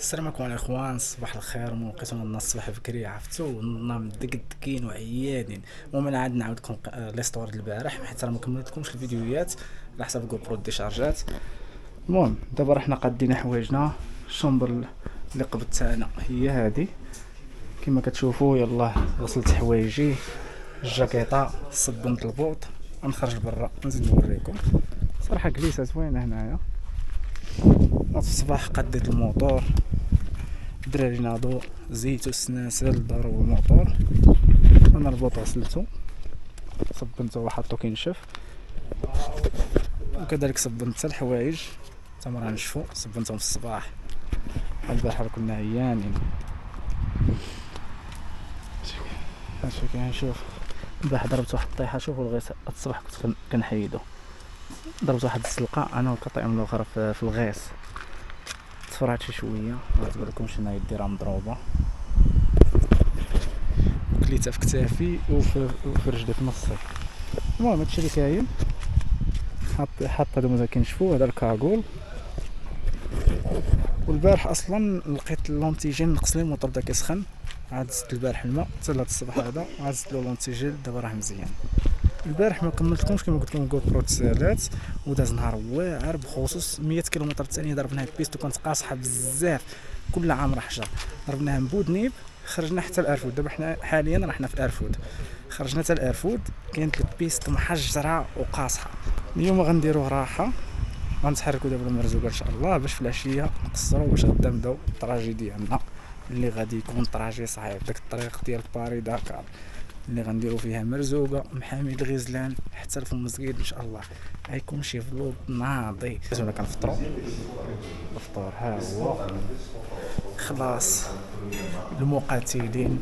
السلام عليكم الاخوان، صباح الخير. من لقيتونا الناس الصباح بكري عرفتو والنهار مدقدقين وعيانين. المهم انا عاد نعاودكم لي ستور د البارح حيت راه ما كملتكمش الفيديوهات على حسب جو برو ديشارجات. المهم دابا رحنا قادين حوايجنا. الشومبر اللي قبضتها هي هذه كما كتشوفوا. يلا غسلت حوايجي، الجاكيطه، صبنت البوط، نخرج برا نزيد نوريكم. صراحه جليسه زوينه هنايا. في الصباح قديت الموتور، الدراري ناضو زيتو السناسل ضربوا الموتور، انا البوط غسلتو صبنتو وحطو كينشف، وكذلك صبنت حتى الحوايج تما راه نشفو صبنتهم في الصباح. البارح كنا عيانين. هادشي كنشوف البارح ضربت واحد الطيحه. شوفوا الغيس الصباح كنت كنحيدو، ضربت واحد السلقه انا والكطيم الاخر في الغيس، تفرعت شي شويه ما تبالكمش انا يدي راه مضروبه، كليتها في كتافي وفي رجلي في نصي. المهم هادشي اللي كاين. حط هادو مازال كينشفو. هذا الكاغول. والبارح اصلا لقيت لونتيجين نقص لي الموتور بدا كيسخن، عاد زدت البارح الماء حتى لهاد الصباح هذا عاد زدت له لونتيجين دابا راه مزيان. البارح ما كملتكمش كما قلت لكم جو برو تسالات وداز نهار واعر بخصوص 100 كيلومتر الثانيه. ضربناها بيستو كانت قاصحه بزاف، كل عام راه حجر. ضربناها من بودنيب خرجنا حتى الارفود. دابا حنا حاليا راه في الارفود، خرجنا حتى الارفود كانت البيست محجره وقاصحه. اليوم غنديروه راحه، غنتحركوا دابا المرزوقه ان شاء الله باش في العشيه نقصروا باش غدا نبداو الطراجي ديالنا اللي غادي يكون طراجي صعيب. داك الطريق ديال باري داكار اللي غنديروا فيها مرزوقه محامي الغزلان حتى لفم مسقيد ان شاء الله. غيكون شي فلوق ناضي. انا كنفطروا الفطور ها هو خلاص. المقاتلين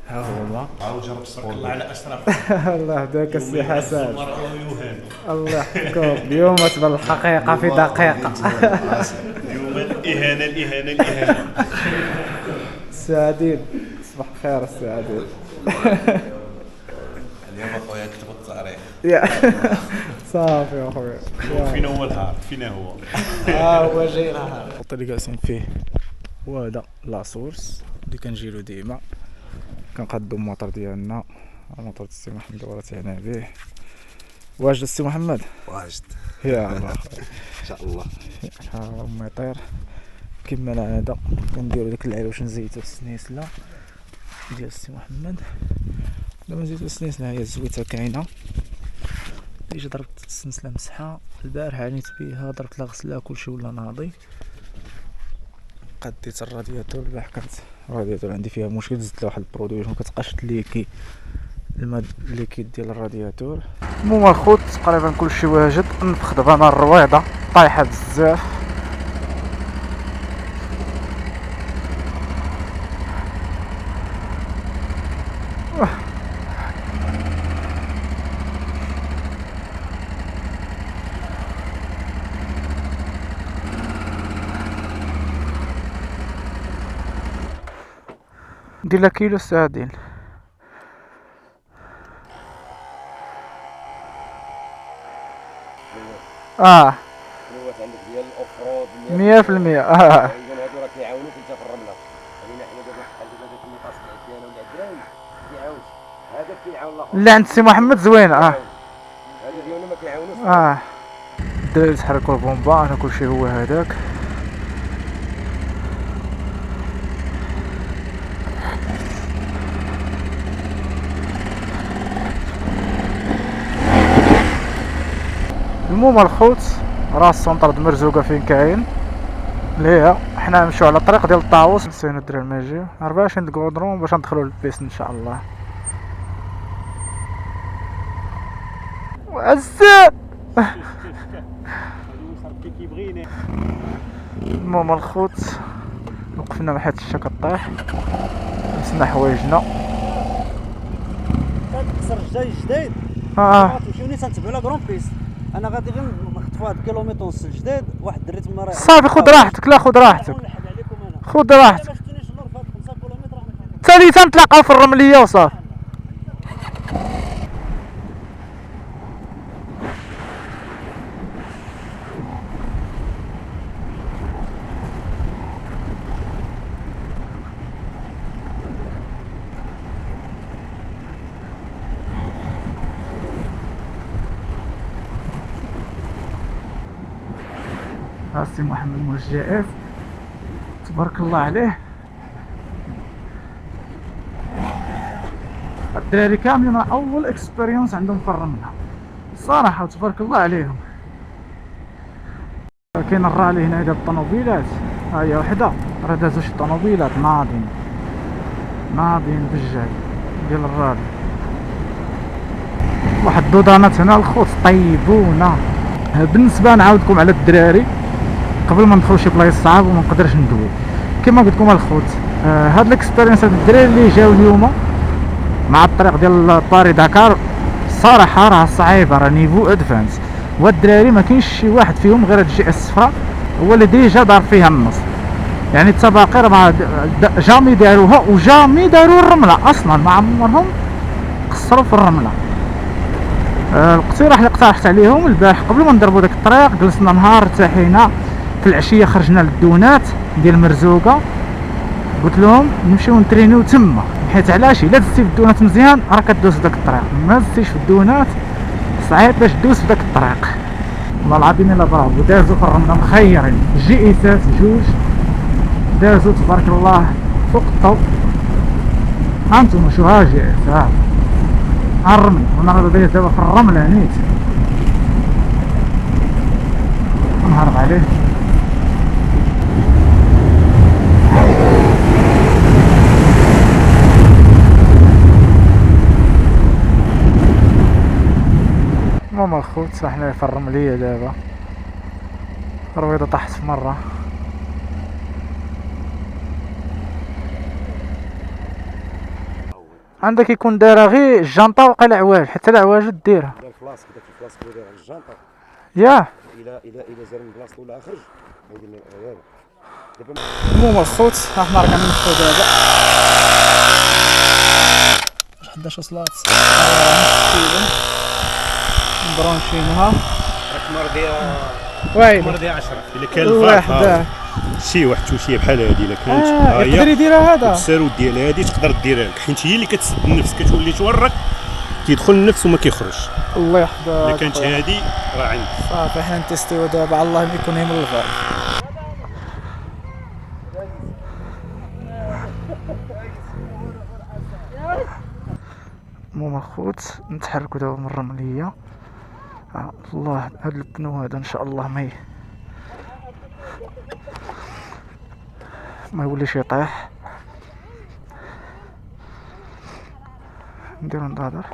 ها هما. عاود جرب تبارك الله على اشرف. الله يهداك السي حسن، الله يحفظكم. اليوم تبان الحقيقه في دقيقه. اليوم الاهانه السي عديل صباح الخير. السي عديل اليوم اخويا كتب التاريخ. صافي اخويا. فينا هو الهار؟ فينا هو؟ هو جاي الهار. الخط اللي جالسين فيه هو هذا لا سورس اللي كنجيلو ديما. كنقادو الموتور ديالنا، الموتور السي محمد وراتينا به. واجد السي محمد؟ واجد يا الله ان شاء الله. ها ما يطير كما العاده. كنديرو داك العروش نزيتو السنيسله ديال السي محمد. دابا نزيدو السنيسله هي الزويته كاينه. ديجا ضربت السنسله مسحه البارح، عانيت بها ضربت لها غسله كلشي ولا ناضي. قديت الرادياتور البارح، كانت الرادياتور عندي فيها مشكل، زدت له واحد البرودوي ما كتبقاش تليكي الماء الليكيد ديال الرادياتور. المهم الخوت تقريبا كلشي واجد. نفخ دابا انا الرويضه طايحه بزاف. ندير لها كيلو ساعدين. الوقت عندك ديال الاوفرود 100%. اذا هادو راه كيعاونوك انت في الرمله. خلينا حنا دابا بحال دابا النقاش ديالنا ولا الدراوي كيعاونش. هذاك كيعاون الاخر اللي عند سي محمد زوين. هذا ديالنا ما كيعاونوش. الدراري تحركوا البومبا، انا كلشي هو هذاك. المهم الخوت راه السونطر د مرزوقه فين كاين اللي هي حنا نمشيو على الطريق ديال الطاووس. نسينا الدراري ما يجيو 24 الكودرون باش ندخلوا للبيس ان شاء الله. وعزاب المهم الخوت وقفنا حيت الشتا كطيح، لبسنا حوايجنا. كنكسر الجاي جديد تمشيوني تنتبعوا لا كرون بيس. انا غادي غير نخطف واحد الكيلومتر ونص الجديد. واحد الدري تما راه صافي خذ راحتك. لا خذ راحتك، خذ راحتك. ثالثا نتلاقاو في الرمليه وصافي. السي محمد مول جي اف تبارك الله عليه. الدراري كاملين اول اكسبيريونس عندهم في الرمله صراحه وتبارك الله عليهم. كاين الرالي هنا ديال الطوموبيلات، ها هي وحده راه دازو شي طوموبيلات ناضين بالجهد ديال الرالي. واحد الدودانات هنا الخوت طيبونا. بالنسبه نعاودكم على الدراري قبل ما ندخلو شي بلايص صعاب وما نقدرش ندوي كما قلت لكم الخوت. هاد الاكسبيرينس هاد الدراري اللي جاو اليوم مع الطريق ديال باري داكار صراحه راه صعيبه، راه نيفو ادفانس. والدراري ما كاينش شي واحد فيهم غير هاد الجي اس الصفراء هو اللي ديجا دار فيها النص، يعني التباقير ما جامي داروها وجامي داروا الرمله اصلا، ما عمرهم قصروا في الرمله. الاقتراح اللي اقترحت عليهم البارح قبل ما نضربوا داك الطريق جلسنا نهار ارتاحينا، في العشيه خرجنا للدونات ديال مرزوقه، قلت لهم نمشيو نترينيو تما، حيت علاش الا دزتي في الدونات مزيان راه كدوز في داك الطريق، ما دزتيش في الدونات صعيب باش دوز في داك الطريق. والله العظيم الا برافو دازو في الرمله مخيرين، جي ايسات جوج دازو تبارك الله فوق الطو. هانتوما شو ها جي ايسات الرمل، وانا راه داير دابا في الرمله نيت نهرب عليه. المهم الخوت احنا في الرمليه دابا، رويضه طاحت مره. عندك يكون دايره غير الجنطه وقيل عواج، حتى العواج ديرها داك الفلاصق داير على الجنطه ياه. الى زال من بلاصتو ولا خرج دابا. المهم الخوت احنا راكم نمشيو دابا 11 صلاه نبرونشينها ويلي مرضي 10 الا كان واحد الفار شي واحد توشيه بحال هادي الا كانت يقدر يديرها هذا. الساروت ديال هادي تقدر ديرها لك، حيت هي اللي كتسد النفس، كتولي تورك كيدخل النفس وما كيخرجش. الله يحفظك. الا كانت هادي راه عندك صافي حنا نتيستيو دابا على الله يكون هي من الفار. المهم الخوت نتحركوا دابا من الرمليه. الله هاد البنو هذا ان شاء الله ما يوليش يطيح. نديرو نضادر.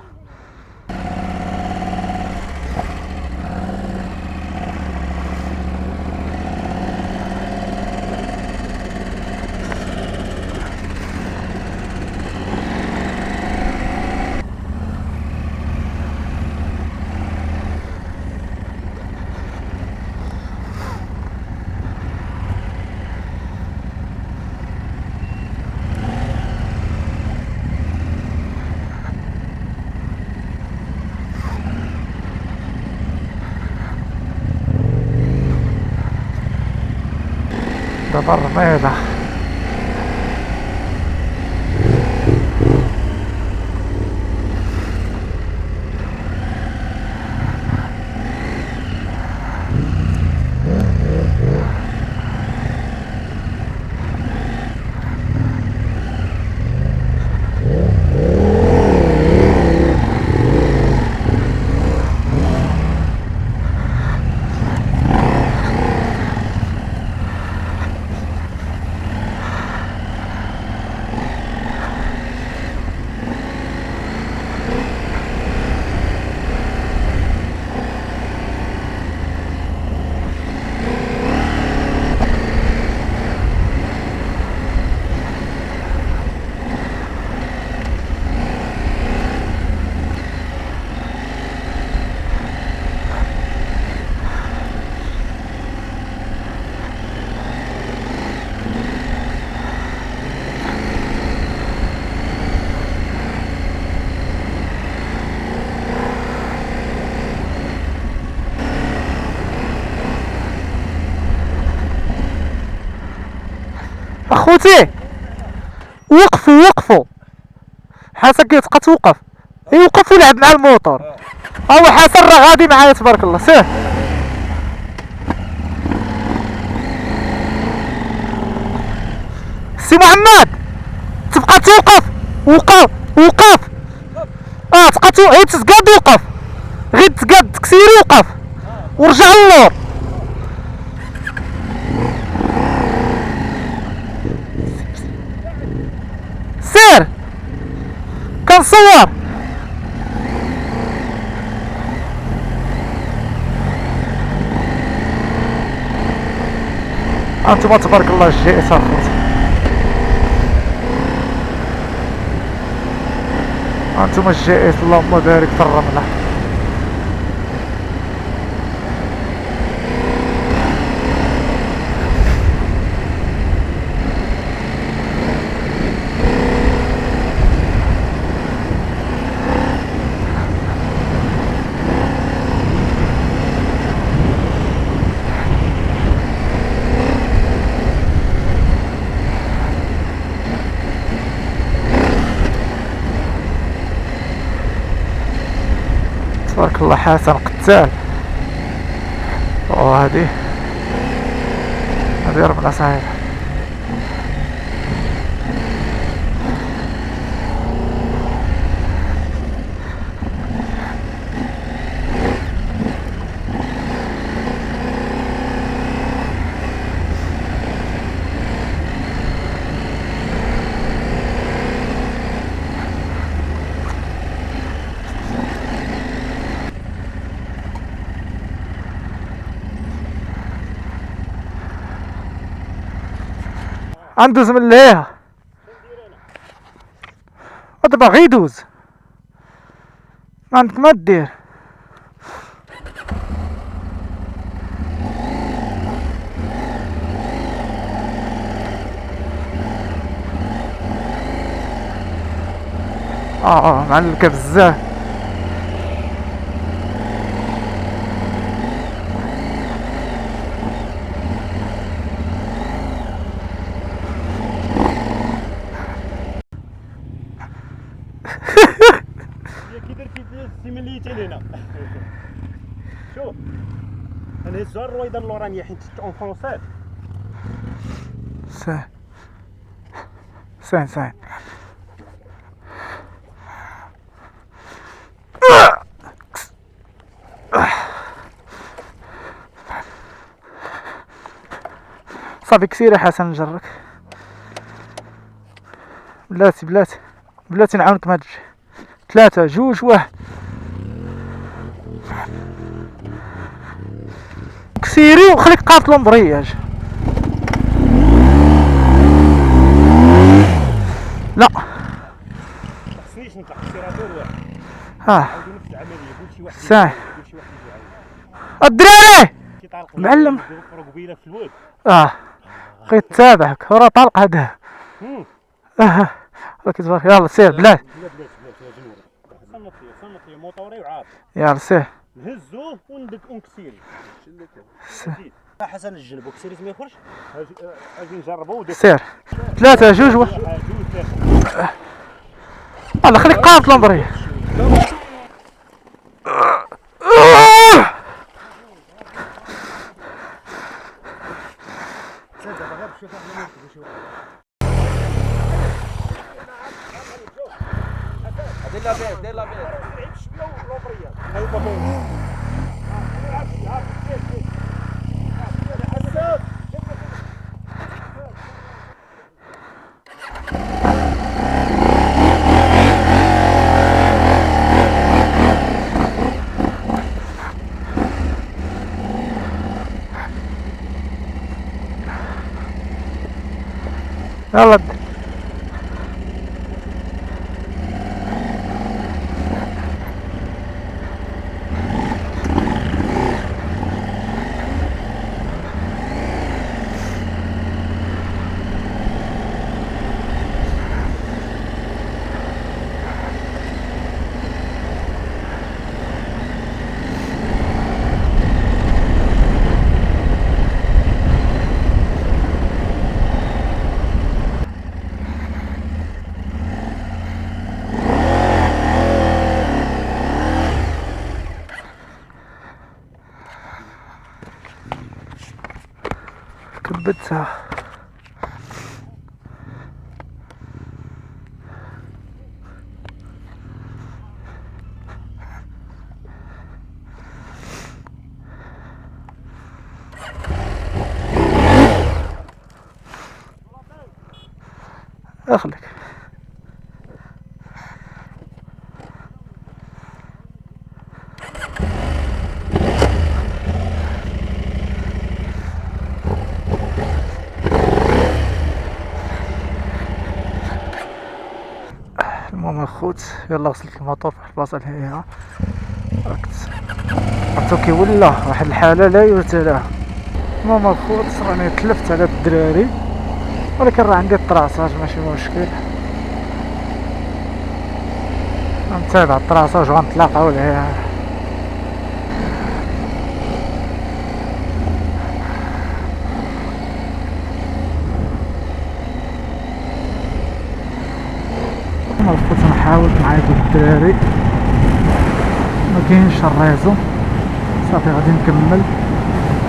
دابا الرميضة اخوتي وقفوا حسن كيتبقى توقف، يوقف ويلعب مع الموتور. هو حسن راه غادي معايا تبارك الله. سير سي محمد تبقى توقف. وقف تبقى غير تتقاد وقف، غير تقاد تكسيري وقف ورجع للور. سير كنصور. انتما تبارك الله الجي اس اخوت، انتما الجي اس اللهم بارك في الرمله. تبارك الله حسن قتال. وهذه ربنا سهل. غندوز من ليها دابا غير دوز، ما عندك ما دير. معلكة بزاف. كي درتي سيميليتي لهنا. شوف نهزوها الرويضه اللورانيه حيت اون فرونسي. سين صافي كثير حسن نجرك. بلاتي نعاونك مهاد الجي. 3 2 1 كسيري وخليك قاطلو الامبرياج. لا خصنيش نطلع سيراتور واحد. عندي نفس العمليه كلشي واحد صح كلشي واحد الدراري يطالق معلم. قبيله في الواد. بغيت تابعك راه طالق هذا. راك تبارك. يلا سير بلاد. صنطي موطوري وعارف. يلا سير نهزوه ونكسيري. حسن الجنب وكسيريت ما يخرج. اجي نجربو. سير 3 2 1 الله خليك قاطل الامبرياج. دير لا بيت يلا اخليك. المهم الخوت يلا غسلت الموتور في واحد البلاصه اللي هي عرفتو كيولى واحد الحاله لا يرثى لها. المهم الخوت راني تلفت على الدراري ولكن راه عندي الطراساج ماشي مشكل، غنتابع الطراساج وغنتلاقاو ليها. الخوت نحاول نعيط للدراري مكاينش الريزو، صافي غادي نكمل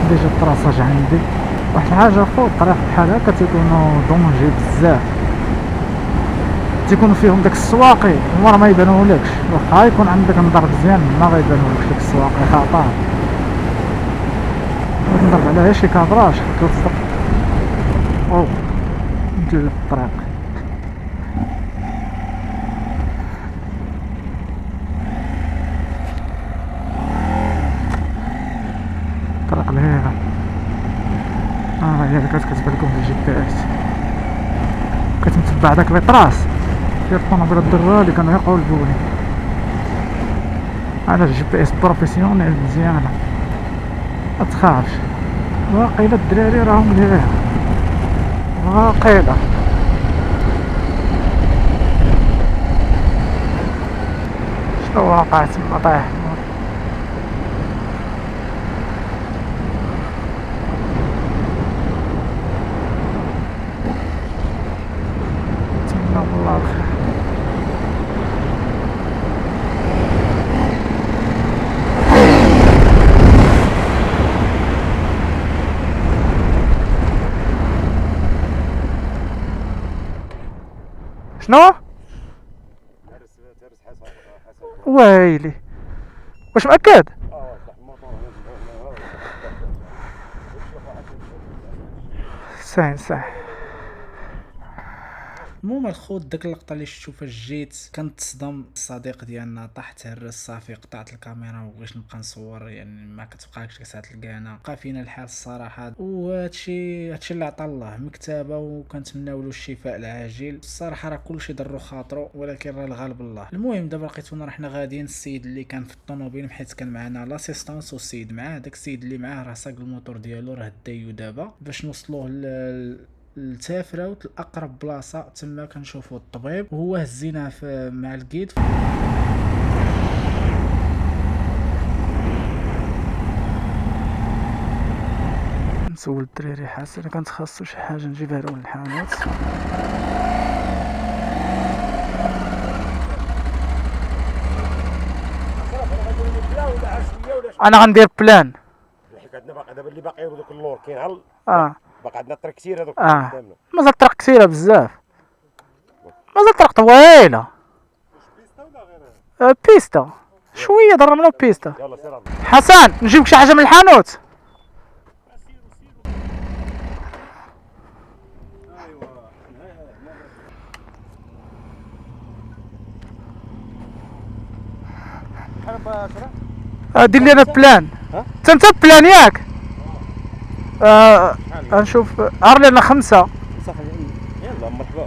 ديجا الطراساج عندي. واحد الحاجه فوق الطريق بحال هكا تيكونوا دونجي بزاف، تيكونوا فيهم داك السواقي هما راه ما يبانولكش، واخا يكون عندك نظر مزيان ما غيبانولكش داك السواقي خطر. نضرب عليها شي كادراج كتصدق او ندلف الطريق. الطريق لهنا هي اللي كتبان لكم في الGPS، كتمتبع داك ليطراس ديال الطوموبيل الدراري اللي كانوا يقولبوني على الGPS بروفيسيونيل مزيانه. متخافش واقيلا الدراري راهم لهنا واقيلا. شنو واقع تما طايح الله الخير. شنو؟ ويلي واش مأكد؟ ساين. المهم الخوت داك اللقطه اللي شفتو فاش جيت كنت تصدم. الصديق ديالنا طاح تهرس صافي قطعت الكاميرا وبغيت نبقى نصور، يعني ما كتبقاكش كسات تلقانا بقى فينا الحال الصراحه. وهادشي اللي عطا الله مكتبه وكنتمناو له الشفاء العاجل. الصراحه راه كلشي ضرو خاطرو ولكن راه الغالب الله. المهم دابا لقيتونا راه حنا غاديين، السيد اللي كان في الطوموبيل حيت كان معنا لاسيستانس والسيد معاه، داك السيد اللي معاه راه ساق الموتور ديالو راه دايو دابا باش نوصلوه التافراوت الاقرب بلاصه تما كنشوفوا الطبيب، وهو هزيناه مع الكيد. نسول الدراري حسن كانت خاصو شي حاجه نجيبها له من الحانوت. انا غندير بلان حيت عندنا باقي دابا اللي باقي دوك اللور كاين هل باقي عندنا الطريق كثير هذوك قدامنا. مازال الطريق كثيره بزاف، مازال الطريق طويله. بيستا شويه ضربنا بيستا. يلا سير حسن نجيبك شي حاجه من الحانوت. دير لي انا بلان. انت بلان ياك؟ نشوف لنا 5. يلا مرحبا.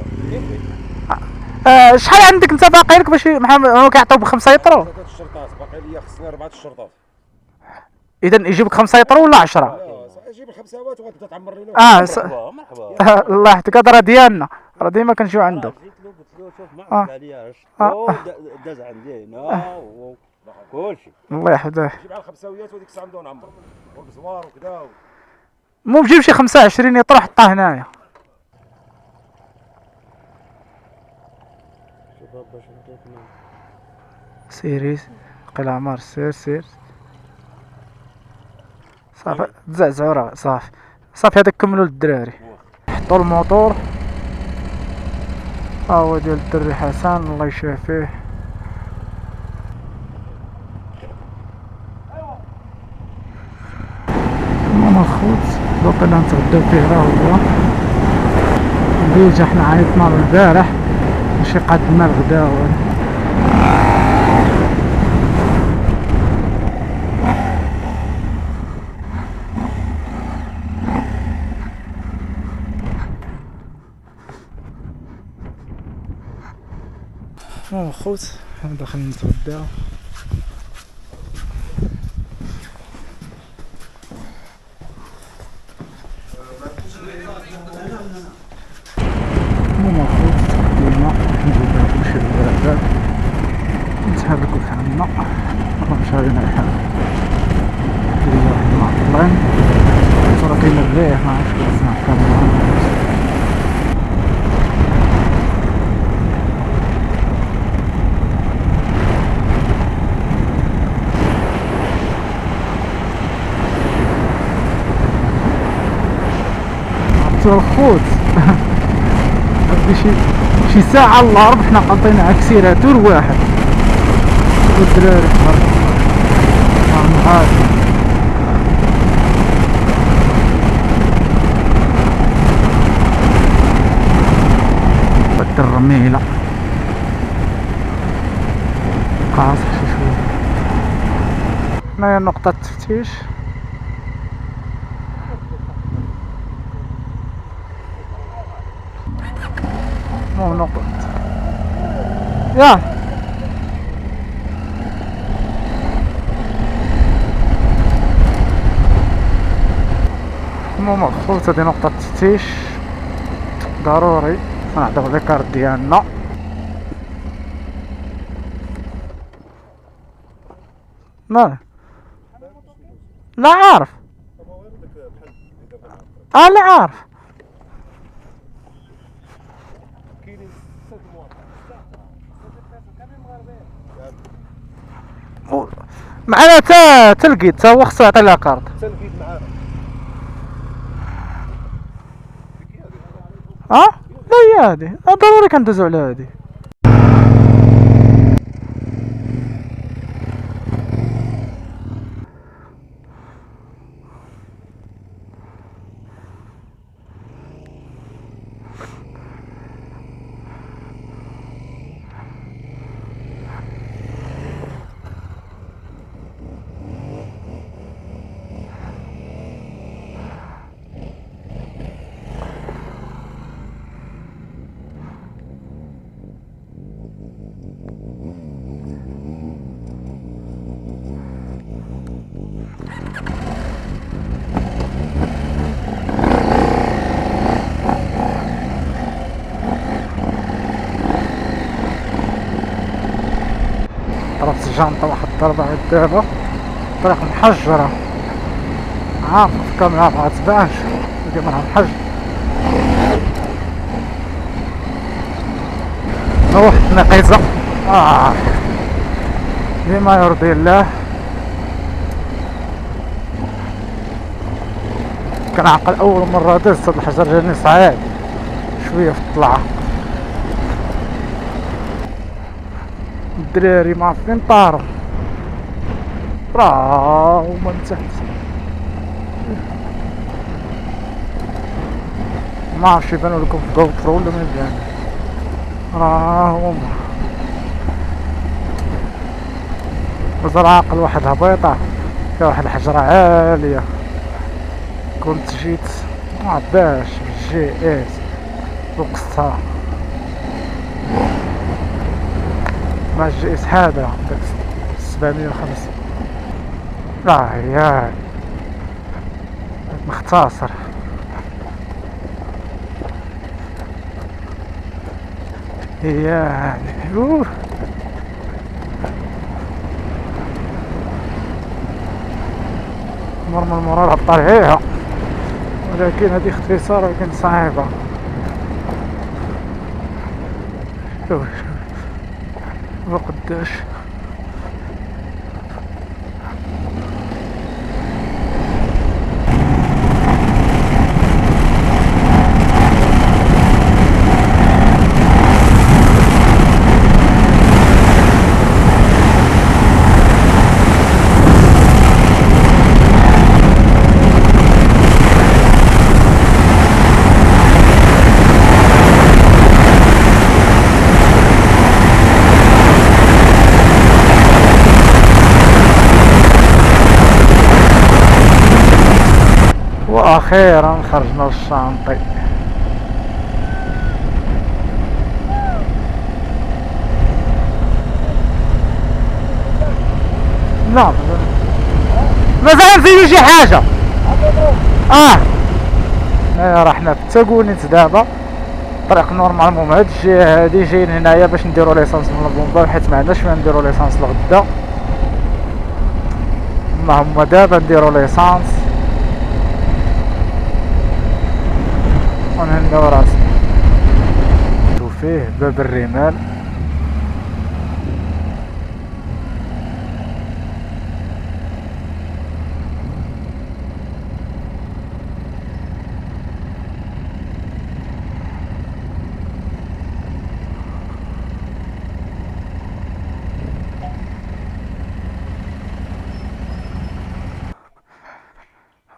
شحال عندك انت باقي لك باش هما كيعطيوك ب5 يطرو؟ 3 الشرطات باقي لي، خصني 4 الشرطات. اذا يجيبك 5 يطرو ولا 10؟ جيب ال5 وغتبدا تعمر لينا. مرحبا الله يحفظك. هذا راه ديالنا، راه ديما كنجيو عنده. قلت له شوف ما علياش داز عندي هنا كلشي. الله يحفظك. جيب على الخمساويات وهذيك الساعه نبداو نعمرو والبزوار وكذا. مو بجيب شي 25 يطرو حطها هنايا. سيري قلع عمار سير صافي تزعزعوا راه صافي هذاك كملوا للدراري. حطوا الموتور هو ديال الدري حسن الله يشافيه. المهم الخوت الوقت اللي نتغداو فيه راه هو ديجا حنا عيطنا له البارح ماشي قدنا الغدا والو. خوت حنا داخلين نتغداو. المهم خوت تغدينا نديرو كلشي بالبراد نتحركو حالنا مش علينا الحال ديال واحد معطلين صرا كاين الريح معرفتش كيف نسمع الكاميرا. الخوت هادي شي ساعة الا ربع حنا قاطين عكسيراتو لواحد والدراري غادي ود الرميلة قاصح شي شوية. هنايا نقطة التفتيش مو نقطة يا المهم الخوت هادي نقطة تفتيش ضروري نعطيو الريكارد ديالنا. لا لا عارف لا عارف معنا تلقيت تا هو خصو يعطي لها كارت تلقيت معانا لا هي هادي ضروري كندوزو على هادي. ضربت الجنطة واحد الضربة دابا طريق محجرة عارف الكاميرا مغتبانش ديما محجر واحد النقيزة بما يرضي الله. كنعقل اول مرة دزت هاد الحجر جاني صعيب شوية في الطلعة. الدراري ما عارفين طاروا راهو من تحت ما عرفتش يبانو لكم في الجوبرو ولا ما يبان راهو مازال عاقل واحد هبيطة فيها واحد الحجرة عالية. كنت جيت معباش بالجي اس وقصتها مع الجي اس هذا داك 750 لا هي مختصر يعني مرمى المرار طالعيها ولكن هذه اختصار ولكن صعيبة. شوف وقداش واخيرا خرجنا للشانطي. لا مازال نزيدو شي حاجه. راه حنا في التاكونيت دابا، طريق نورمالمون هاد الجهه هادي جايين هنايا باش نديرو ليسانس من البومبا، حيت ما عندناش فين نديرو ليسانس لغدا. اللهم دابا نديرو ليسانس ونهنيو راسنا. شوف فيه باب الرمال.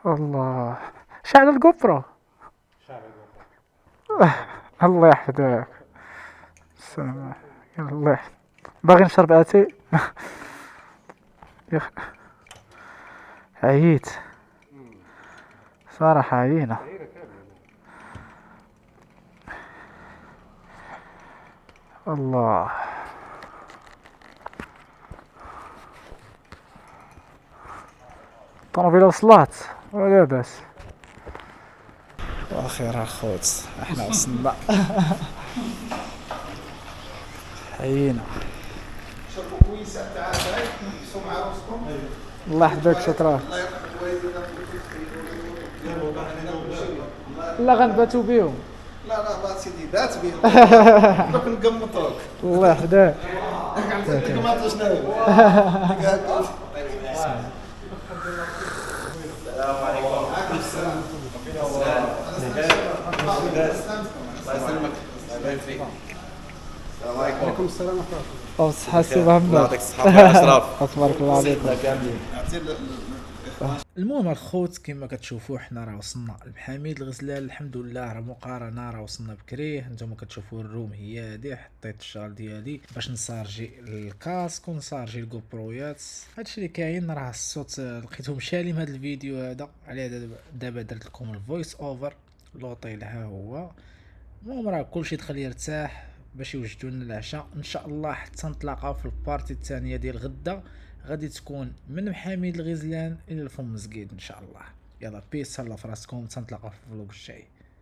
الله شعل الجوبرو. الله يحفظك. السلام الله يحفظك. باغي نشرب اتاي. عييت صراحة، عيينا. الله الطوموبيله وصلات ولا باس. واخيرا خوت احنا وصلنا. عيينا. شربوا كويسه تاع اتاي نقصوا مع راسكم. الله يحفظك. شكرا. الله يرحم والدينا. لا غنباتو بيهم. لا بات سيدي بات بهم. دوك نقمطوك. الله يحفظك. نقمطو شنو؟ السلام عليكم. وعليكم السلام. الله يسلمك. الله يبارك فيك. السلام عليكم. وعليكم السلام ورحمة الله. بصحة السي محمد. الله يعطيك الصحة يا أشرف. تبارك الله عليك. كاملين. المهم الخوت كما كتشوفوا حنا راه وصلنا لمحاميد الغزلان الحمد لله. راه مقارنه راه وصلنا بكريه. نتوما كتشوفوا الروم هي هادي. حطيت الشغل ديالي باش نسارجي الكاسك ونسارجي الكوبرويات. هادشي اللي كاين. راه الصوت لقيتهم شالي هذا الفيديو هذا على دابا درت لكم الفويس اوفر. لوطيل ها هو. المهم راه كلشي دخل يرتاح باش يوجدوا لنا العشاء ان شاء الله. حتى نتلاقاو في البارتي الثانيه ديال غدا، غادي تكون من محاميد الغزلان الى الفم مسقيد ان شاء الله. يلا بيس، هلا فراسكم، تنتلاقاو في الفلوق الجاي.